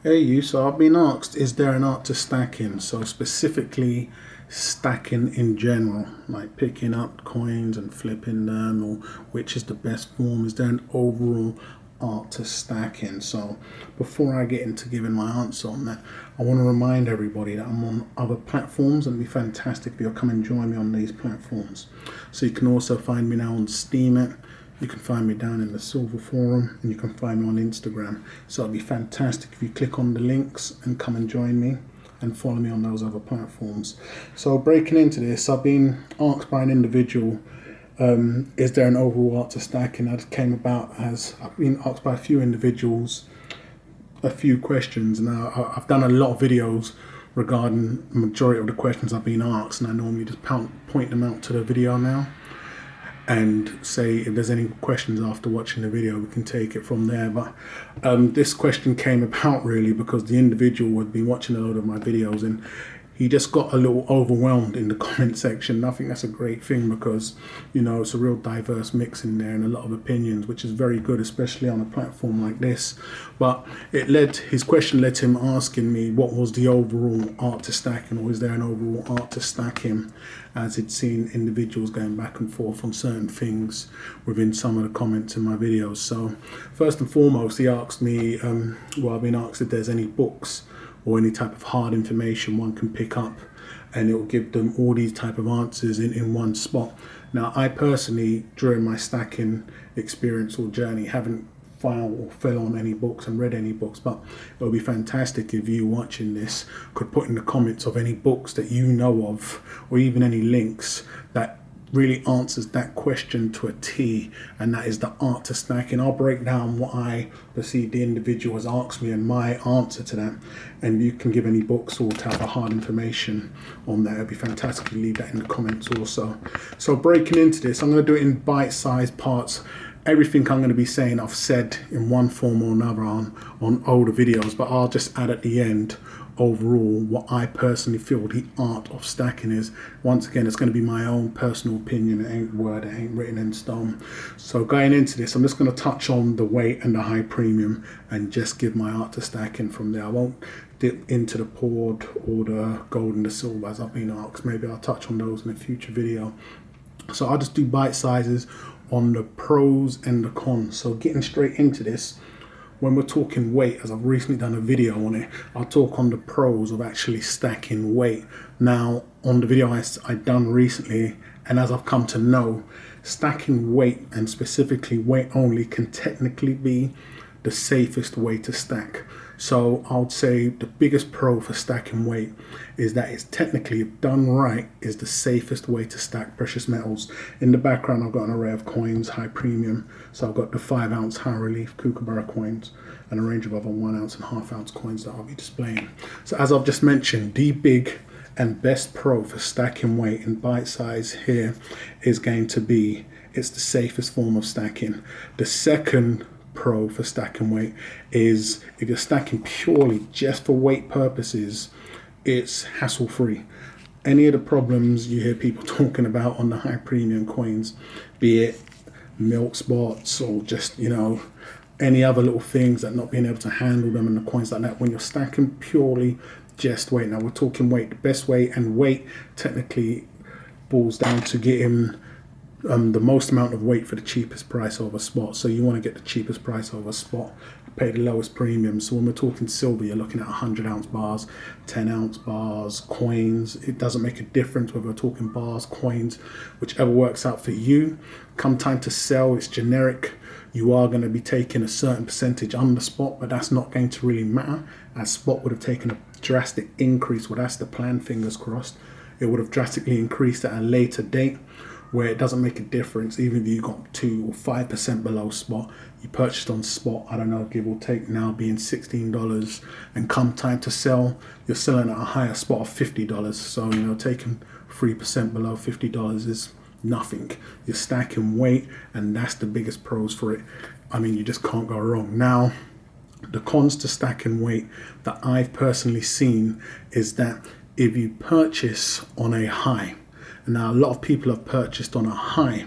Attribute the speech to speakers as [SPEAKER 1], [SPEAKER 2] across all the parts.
[SPEAKER 1] Hey you, so I've been asked, is there an art to stacking? So specifically stacking in general, like picking up coins and flipping them, or which is the best form? Is there an overall art to stacking? So before I get into giving my answer on that, I want to remind everybody that I'm on other platforms and it'd be fantastic if you'll come and join me on these platforms. So you can also find me now on Steemit. You can find me down in the Silver Forum and you can find me on Instagram. So it'd be fantastic if you click on the links and come and join me and follow me on those other platforms. So breaking into this, I've been asked by an individual, is there an overall art to stacking? That came about as I've been asked by a few individuals a few questions. Now I've done a lot of videos regarding the majority of the questions I've been asked, and I normally just point them out to the video now and say if there's any questions after watching the video, we can take it from there. But this question came about really because the individual had been watching a lot of my videos and he just got a little overwhelmed in the comment section. I think that's a great thing because, you know, it's a real diverse mix in there and a lot of opinions, which is very good, especially on a platform like this. But his question led to him asking me what was the overall art to stacking, or is there an overall art to stacking, as he'd seen individuals going back and forth on certain things within some of the comments in my videos. So first and foremost, he asked me, I've been asked if there's any books or any type of hard information one can pick up and it will give them all these type of answers in one spot. Now I personally, during my stacking experience or journey, haven't found or fell on any books and read any books, but it would be fantastic if you watching this could put in the comments of any books that you know of or even any links that really answers that question to a T, and that is the art to stacking. I'll break down what I perceive the individual has asked me and my answer to that, and you can give any books or type of hard information on that. It'd be fantastic if you leave that in the comments also. So breaking into this, I'm going to do it in bite-sized parts. Everything I'm going to be saying I've said in one form or another on older videos, but I'll just add at the end overall what I personally feel the art of stacking is. Once again, it's going to be my own personal opinion. It ain't word, it ain't written in stone. So going into this, I'm just going to touch on the weight and the high premium and just give my art to stacking from there. I won't dip into the poured or the gold and the silver as I've been asked. Maybe I'll touch on those in a future video. So I'll just do bite sizes on the pros and the cons. So getting straight into this, when we're talking weight, as I've recently done a video on it, I'll talk on the pros of actually stacking weight. Now, on the video I done recently, and as I've come to know, stacking weight and specifically weight only can technically be the safest way to stack. So I would say the biggest pro for stacking weight is that it's technically, if done right, is the safest way to stack precious metals. In the background, I've got an array of coins, high premium. So I've got the 5 ounce high relief Kookaburra coins and a range of other 1 ounce and ½ ounce coins that I'll be displaying. So as I've just mentioned, the big and best pro for stacking weight in bite size here is going to be, it's the safest form of stacking. The second pro for stacking weight is if you're stacking purely just for weight purposes, it's hassle free. Any of the problems you hear people talking about on the high premium coins, be it milk spots or just, you know, any other little things that not being able to handle them and the coins like that, when you're stacking purely just weight. Now we're talking weight, the best way, and weight technically boils down to getting the most amount of weight for the cheapest price over spot. So you want to get the cheapest price over spot, pay the lowest premium. So when we're talking silver, you're looking at 100 ounce bars, 10 ounce bars, coins. It doesn't make a difference whether we're talking bars, coins, whichever works out for you. Come time to sell, it's generic. You are going to be taking a certain percentage on the spot, but that's not going to really matter, as spot would have taken a drastic increase. Well, that's the plan, fingers crossed. It would have drastically increased at a later date, where it doesn't make a difference. Even if you got 2 or 5% below spot, you purchased on spot, I don't know, give or take now being $16, and come time to sell, you're selling at a higher spot of $50. So, you know, taking 3% below $50 is nothing. You're stacking weight, and that's the biggest pros for it. I mean, you just can't go wrong. Now, the cons to stacking weight that I've personally seen is that if you purchase on a high, now a lot of people have purchased on a high,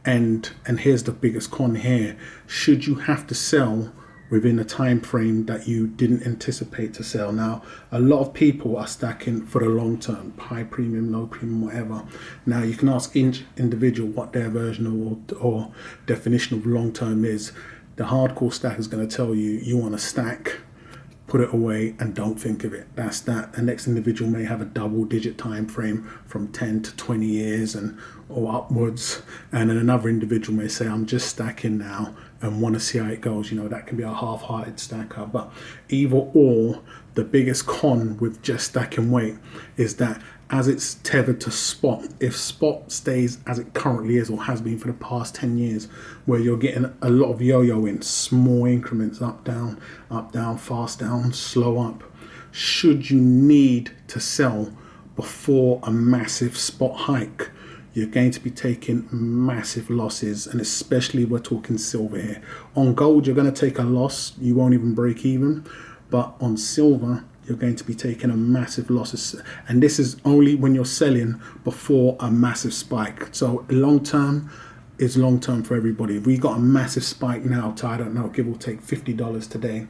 [SPEAKER 1] and here's the biggest con here: should you have to sell within a time frame that you didn't anticipate to sell. Now, a lot of people are stacking for the long term, high premium, low premium, whatever. Now, you can ask each individual what their version or definition of long term is. The hardcore stack is going to tell you you want to stack, put it away, and don't think of it. That's that. The next individual may have a double-digit time frame from 10 to 20 years or upwards, and then another individual may say, I'm just stacking now and want to see how it goes. That can be a half-hearted stacker. But either or, the biggest con with just stacking weight is that as it's tethered to spot, if spot stays as it currently is or has been for the past 10 years, where you're getting a lot of yo-yo in small increments, up, down, fast down, slow up, should you need to sell before a massive spot hike, you're going to be taking massive losses, and especially we're talking silver here. On gold, you're going to take a loss, you won't even break even, but on silver, you're going to be taking a massive loss. And this is only when you're selling before a massive spike. So long term is long term for everybody. If we got a massive spike now to, I don't know, give or take $50 today,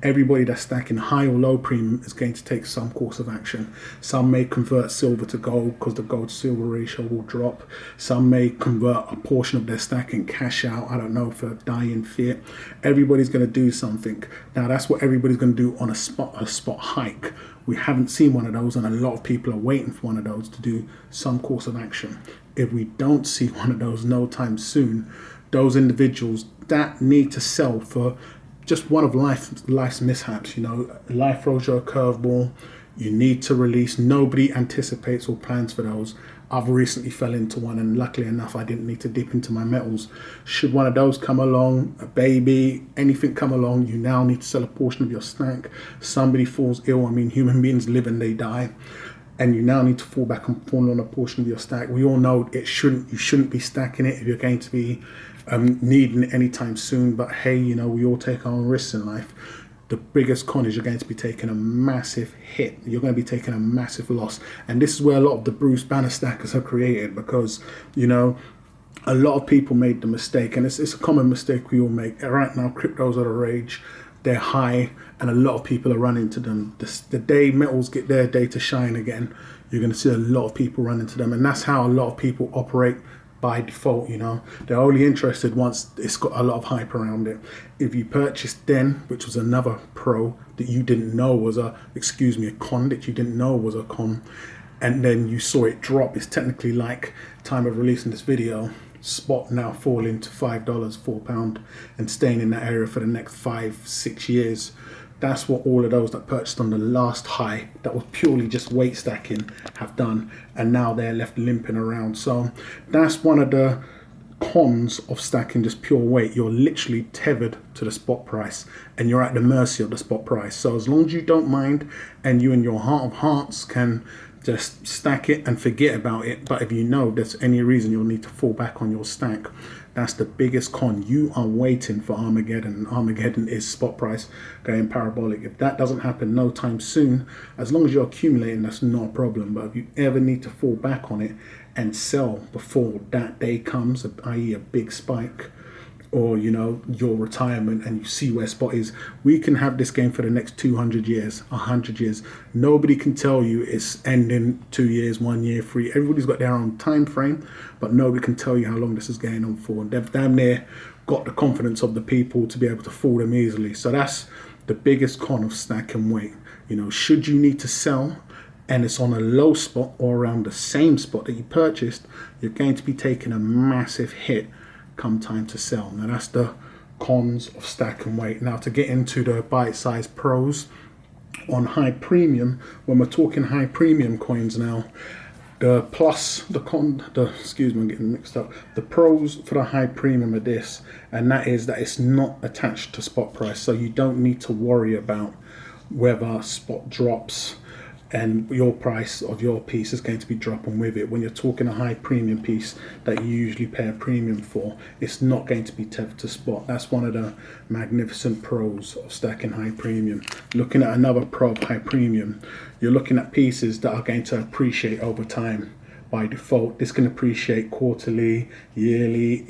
[SPEAKER 1] everybody that's stacking high or low premium is going to take some course of action. Some may convert silver to gold because the gold to silver ratio will drop. Some may convert a portion of their stack and cash out, I don't know, for dying fiat. Everybody's going to do something. Now that's what everybody's going to do on a spot hike. We haven't seen one of those, and a lot of people are waiting for one of those to do some course of action. If we don't see one of those no time soon, those individuals that need to sell for just one of life's mishaps. Life throws you a curveball. You need to release. Nobody anticipates or plans for those. I've recently fell into one, and luckily enough, I didn't need to dip into my metals. Should one of those come along, a baby, anything come along, you now need to sell a portion of your stack. Somebody falls ill. Human beings live and they die. And you now need to fall back and fall on a portion of your stack. We all know you shouldn't be stacking it if you're going to be needing it anytime soon. But hey, we all take our own risks in life. The biggest con is you're going to be taking a massive hit. You're going to be taking a massive loss. And this is where a lot of the Bruce Banner stackers are created, because, a lot of people made the mistake, and it's a common mistake we all make. Right now, cryptos are the rage. They're high, and a lot of people are running to them. The day metals get their day to shine again, you're going to see a lot of people run into them. And that's how a lot of people operate by default. They're only interested once it's got a lot of hype around it. If you purchased then, which was another pro that you didn't know was a con that you didn't know was a con, and then you saw it drop, it's technically like time of releasing this video, spot now falling to $5, £4, and staying in that area for the next 5-6 years. That's what all of those that purchased on the last high that was purely just weight stacking have done, and now they're left limping around. So that's one of the cons of stacking just pure weight. You're literally tethered to the spot price, and you're at the mercy of the spot price. So as long as you don't mind, and you in your heart of hearts can just stack it and forget about it, but if you know there's any reason you'll need to fall back on your stack, that's the biggest con. You are waiting for Armageddon. Armageddon is spot price going parabolic. If that doesn't happen no time soon, as long as you're accumulating, that's not a problem. But if you ever need to fall back on it and sell before that day comes, i.e. a big spike, or your retirement, and you see where spot is, we can have this game for the next 200 years, 100 years. Nobody can tell you it's ending 2 years, 1 year, 3. Everybody's got their own time frame, but nobody can tell you how long this is going on for. They've damn near got the confidence of the people to be able to fool them easily. So that's the biggest con of stacking weight. Should you need to sell and it's on a low spot or around the same spot that you purchased, you're going to be taking a massive hit come time to sell. Now that's the cons of stack and weight. Now to get into the bite-sized pros on high premium, when we're talking high premium coins now, I'm getting mixed up. The pros for the high premium are this, and that is that it's not attached to spot price, so you don't need to worry about whether spot drops and your price of your piece is going to be dropping with it. When you're talking a high premium piece that you usually pay a premium for, it's not going to be tethered to spot. That's one of the magnificent pros of stacking high premium. Looking at another pro of high premium, you're looking at pieces that are going to appreciate over time. By default, this can appreciate quarterly, yearly.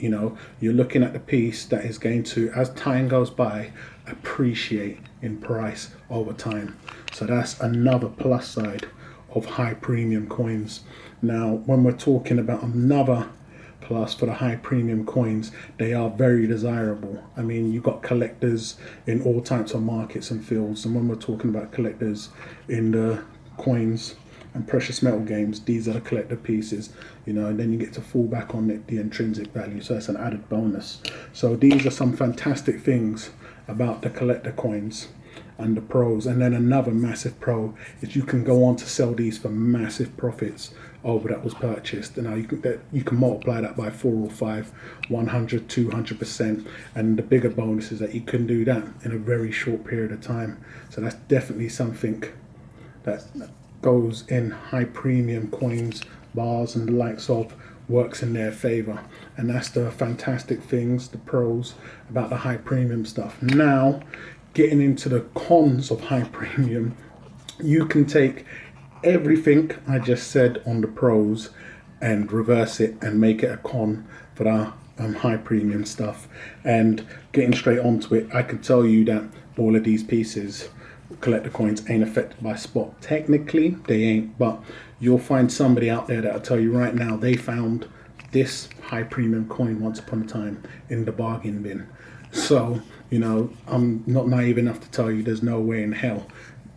[SPEAKER 1] You're looking at the piece that is going to, as time goes by, appreciate in price over time. So that's another plus side of high premium coins. Now, when we're talking about another plus for the high premium coins, they are very desirable. I mean, you've got collectors in all types of markets and fields. And when we're talking about collectors in the coins and precious metal games, these are the collector pieces, and then you get to fall back on the intrinsic value. So that's an added bonus. So these are some fantastic things about the collector coins and the pros. And then another massive pro is you can go on to sell these for massive profits over that was purchased. And now you can multiply that by 4 or 5, 100, 200%. And the bigger bonus is that you can do that in a very short period of time. So that's definitely something that goes in high premium coins, bars and the likes of, works in their favor. And that's the fantastic things, the pros about the high premium stuff. Now, getting into the cons of high premium, you can take everything I just said on the pros and reverse it and make it a con for the high premium stuff. And getting straight onto it, I can tell you that all of these pieces, collector coins, ain't affected by spot. Technically they ain't, but you'll find somebody out there that'll tell you right now they found this high premium coin once upon a time in the bargain bin. So I'm not naive enough to tell you there's no way in hell.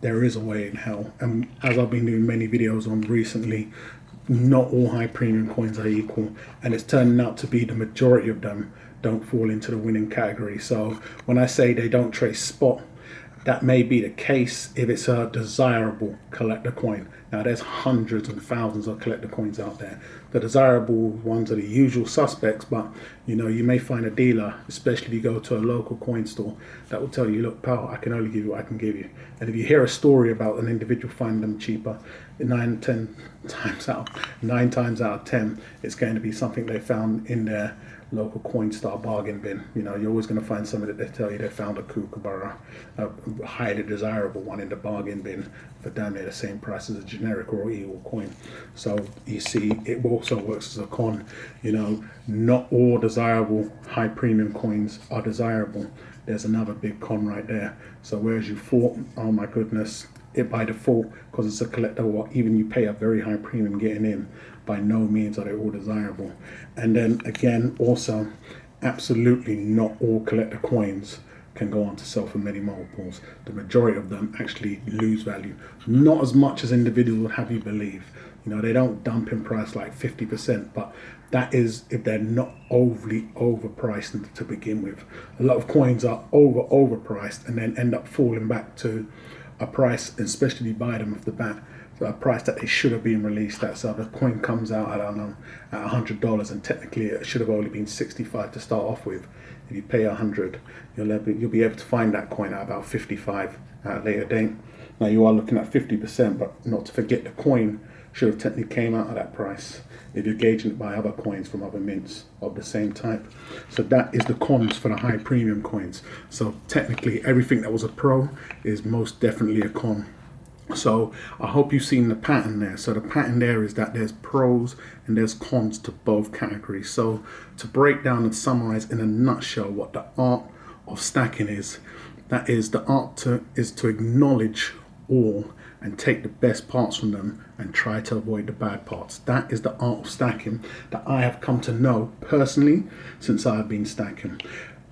[SPEAKER 1] There is a way in hell. And as I've been doing many videos on recently, not all high premium coins are equal, and it's turning out to be the majority of them don't fall into the winning category. So when I say they don't trace spot, that may be the case if it's a desirable collector coin. Now, there's hundreds and thousands of collector coins out there. The desirable ones are the usual suspects, but you may find a dealer, especially if you go to a local coin store, that will tell you, look, pal, I can only give you what I can give you. And if you hear a story about an individual finding them cheaper, 9 times out of 10, it's going to be something they found in their local Coinstar bargain bin. You're always going to find somebody that they tell you they found a kookaburra, a highly desirable one in the bargain bin for damn near the same price as a generic or equal coin. So you see, it also works as a con. Not all desirable high premium coins are desirable. There's another big con right there. So whereas you thought, oh my goodness, it by default, because it's a collector, or even you pay a very high premium getting in, by no means are they all desirable. And then again, also, absolutely not all collector coins can go on to sell for many multiples. The majority of them actually lose value. Not as much as individuals would have you believe. They don't dump in price like 50%, but that is if they're not overly overpriced to begin with. A lot of coins are overpriced and then end up falling back to a price, especially if you buy them off the bat, a price that they should have been released at. So the coin comes out, I don't know, at $100, and technically it should have only been $65 to start off with. If you pay $100, you'll be able to find that coin at about $55 at a later date. Now you are looking at 50%, but not to forget the coin should have technically came out at that price if you're gauging it by other coins from other mints of the same type. So that is the cons for the high premium coins. So technically everything that was a pro is most definitely a con. So I hope you've seen the pattern there. So the pattern there is that there's pros and there's cons to both categories. So to break down and summarize in a nutshell what the art of stacking is, that is the art is to acknowledge all and take the best parts from them and try to avoid the bad parts. That is the art of stacking that I have come to know personally since I have been stacking.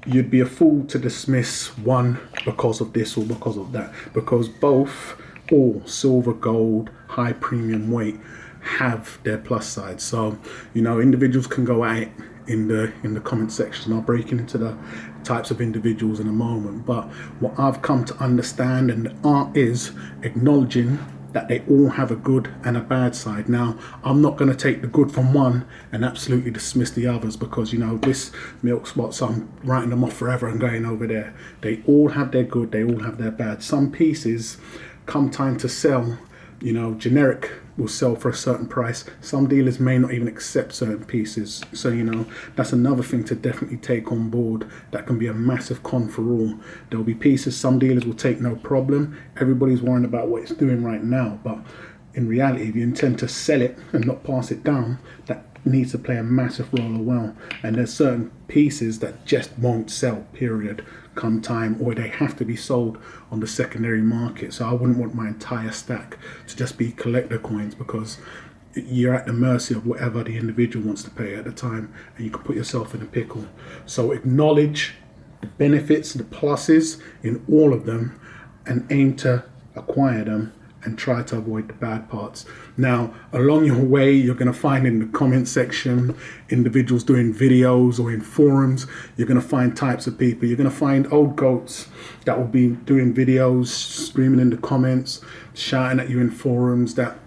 [SPEAKER 1] You'd be a fool to dismiss one because of this or because of that, because both, all silver, gold, high premium weight, have their plus side. So individuals can go at it in the comment section. I'll break into the types of individuals in a moment, but what I've come to understand, and the art is acknowledging that they all have a good and a bad side. Now, I'm not going to take the good from one and absolutely dismiss the others, because this milk spot, so I'm writing them off forever and going over there. They all have their good, they all have their bad. Some pieces, come time to sell, generic will sell for a certain price. Some dealers may not even accept certain pieces. So, that's another thing to definitely take on board. That can be a massive con for all. There'll be pieces some dealers will take no problem. Everybody's worrying about what it's doing right now. But in reality, if you intend to sell it and not pass it down, that needs to play a massive role as well. And there's certain pieces that just won't sell, period, come time, or they have to be sold on the secondary market. So I wouldn't want my entire stack to just be collector coins, because you're at the mercy of whatever the individual wants to pay at the time, and you can put yourself in a pickle. So acknowledge the benefits, the pluses in all of them, and aim to acquire them and try to avoid the bad parts. Now, along your way, you're going to find in the comment section individuals doing videos, or in forums, you're going to find types of people. You're going to find old goats that will be doing videos, screaming in the comments, shouting at you in forums that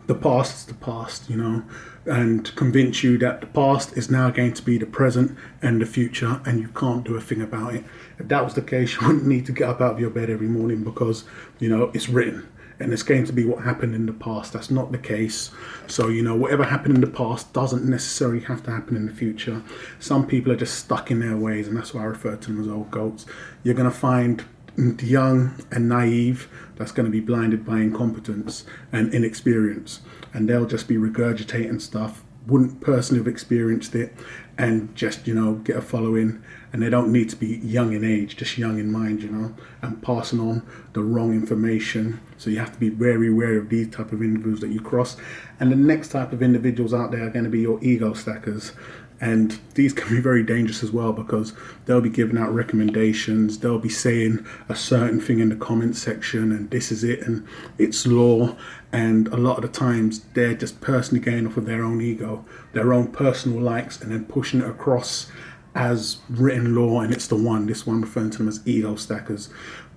[SPEAKER 1] the past is the past, you know, and convince you that the past is now going to be the present and the future, and you can't do a thing about it. If that was the case, you wouldn't need to get up out of your bed every morning, because, you know, it's written. And it's going to be what happened in the past. That's not the case. So, you know, whatever happened in the past doesn't necessarily have to happen in the future. Some people are just stuck in their ways, and that's why I refer to them as old goats. You're going to find the young and naive that's going to be blinded by incompetence and inexperience. And they'll just be regurgitating stuff, wouldn't personally have experienced it, and just, you know, get a following. And they don't need to be young in age, just young in mind, you know, and passing on the wrong information. So you have to be very wary of these type of individuals that you cross. And the next type of individuals out there are going to be your ego stackers. And these can be very dangerous as well, because they'll be giving out recommendations. They'll be saying a certain thing in the comment section, and this is it, and it's law. And a lot of the times they're just personally going off of their own ego, their own personal likes, and then pushing it across as written law, and it's the one, this one referring to them as ego stackers.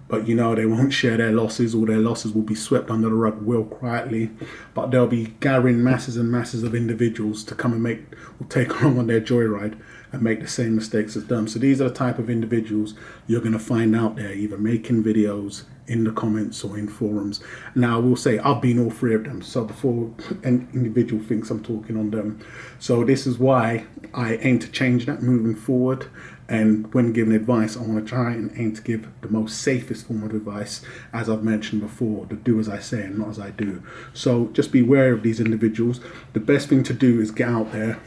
[SPEAKER 1] But, you know, they won't share their losses. All their losses will be swept under the rug real quietly. But they'll be gathering masses and masses of individuals to come and take along on their joyride and make the same mistakes as them. So these are the type of individuals you're going to find out there, either making videos in the comments or in forums. Now, I will say I've been all three of them. So before an individual thinks I'm talking on them. So this is why I aim to change that moving forward. And when giving advice, I want to try and aim to give the most safest form of advice, as I've mentioned before, to do as I say and not as I do. So just be wary of these individuals. The best thing to do is get out there.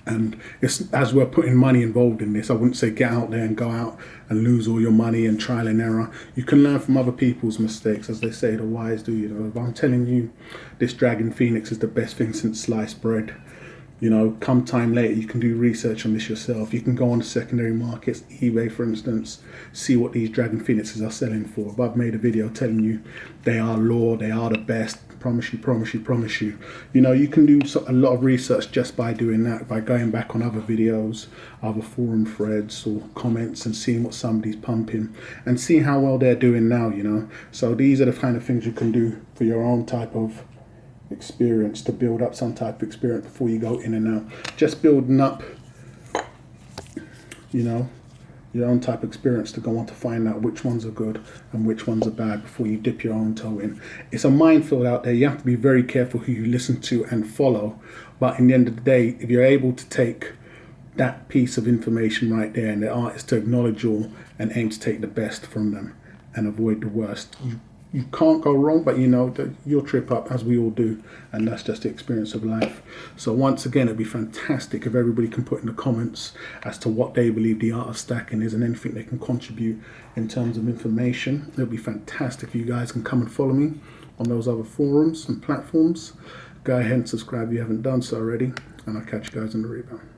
[SPEAKER 1] And it's, as we're putting money involved in this, I wouldn't say get out there and go out and lose all your money and trial and error. You can learn from other people's mistakes. As they say, the wise do. You know, if I'm telling you this Dragon Phoenix is the best thing since sliced bread, you know, come time later, you can do research on this yourself. You can go on the secondary markets, eBay for instance, see what these Dragon Phoenixes are selling for. If I've made a video telling you they are law, they are the best, promise you, promise you, promise you. You know, you can do a lot of research just by doing that, by going back on other videos, other forum threads or comments, and seeing what somebody's pumping and seeing how well they're doing now, you know. So these are the kind of things you can do for your own type of experience, to build up some type of experience before you go in and out. Just building up, you know, your own type of experience to go on to find out which ones are good and which ones are bad before you dip your own toe in. It's a minefield out there. You have to be very careful who you listen to and follow. But in the end of the day, if you're able to take that piece of information right there, and the art is to acknowledge all and aim to take the best from them and avoid the worst, you can't go wrong. But you know that you'll trip up, as we all do, and that's just the experience of life. So once again, it'd be fantastic if everybody can put in the comments as to what they believe the art of stacking is and anything they can contribute in terms of information. It'll be fantastic if you guys can come and follow me on those other forums and platforms. Go ahead and subscribe if you haven't done so already, and I'll catch you guys in the rebound.